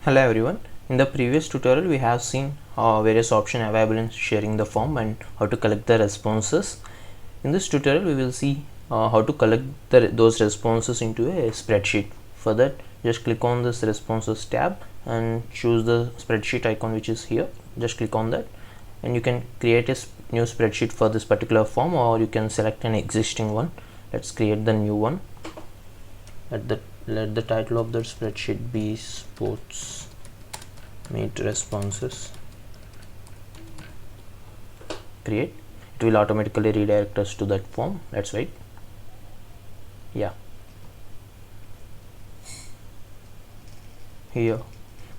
Hello everyone. In the previous tutorial we have seen various options available in sharing the form and how to collect the responses. In this tutorial we will see how to collect those responses into a spreadsheet. For that, just click on this responses tab and choose the spreadsheet icon which is here. Just click on that and you can create a new spreadsheet for this particular form, or you can select an existing one. Let's create the new one. Let the title of the spreadsheet be sports meet responses. Create. It will automatically redirect us to that form. Let's wait. Yeah, here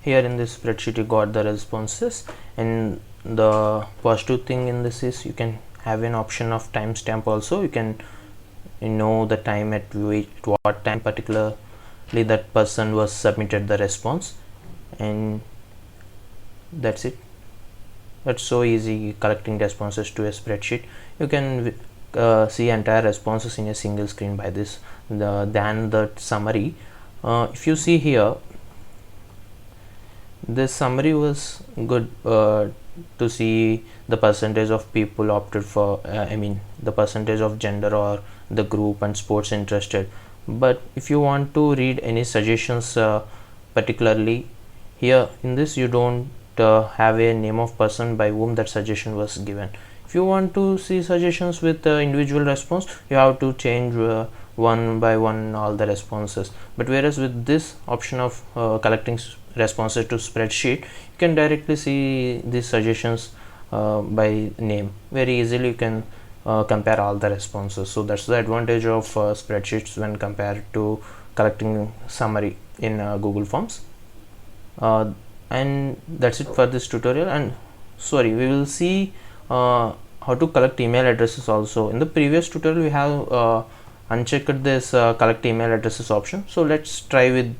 in this spreadsheet you got the responses, and the positive thing in this is you can have an option of timestamp also. You can know the time at what time particularly that person was submitted the response, and that's it. That's so easy collecting responses to a spreadsheet. You can see entire responses in a single screen by this than the summary. If you see here, this summary was good to see the percentage of people opted for the percentage of gender or the group and sports interested. But if you want to read any suggestions, particularly here in this you don't have a name of person by whom that suggestion was given. If you want to see suggestions with individual response, you have to change one by one all the responses. But whereas with this option of collecting responses to spreadsheet, you can directly see these suggestions by name. Very easily you can compare all the responses. So that's the advantage of spreadsheets when compared to collecting summary in Google Forms. And that's it for this tutorial. And sorry, we will see how to collect email addresses also. In the previous tutorial we have unchecked this collect email addresses option. So let's try with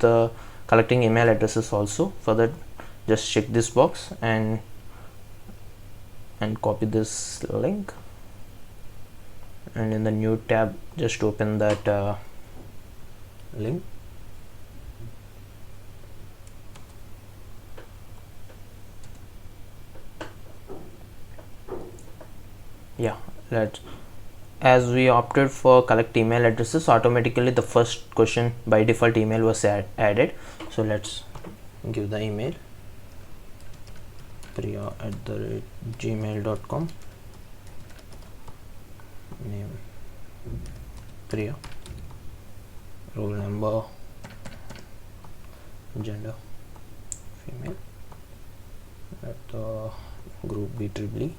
collecting email addresses also. For that, just check this box and copy this link, and in the new tab just open that link. Yeah, as we opted for collect email addresses, automatically the first question by default email was added. So let's give the email priya@gmail.com, name Priya, roll number gender female, at the group BEE,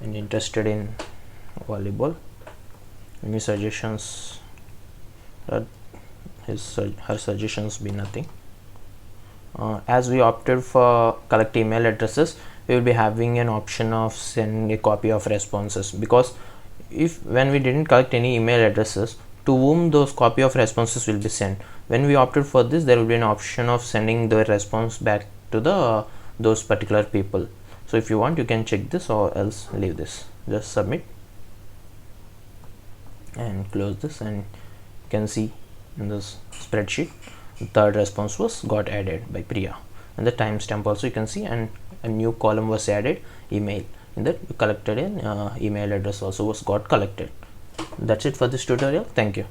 and interested in volleyball. Any suggestions? That her suggestions be nothing. As we opted for collect email addresses, we will be having an option of send a copy of responses, because if when we didn't collect any email addresses, to whom those copy of responses will be sent. When we opted for this, there will be an option of sending the response back to those particular people. So if you want, you can check this, or else leave this. Just submit and close this, and you can see in this spreadsheet the third response was got added by Priya, and the timestamp also you can see, and a new column was added, email. In that collected in email address also was got collected. That's it for this tutorial. Thank you.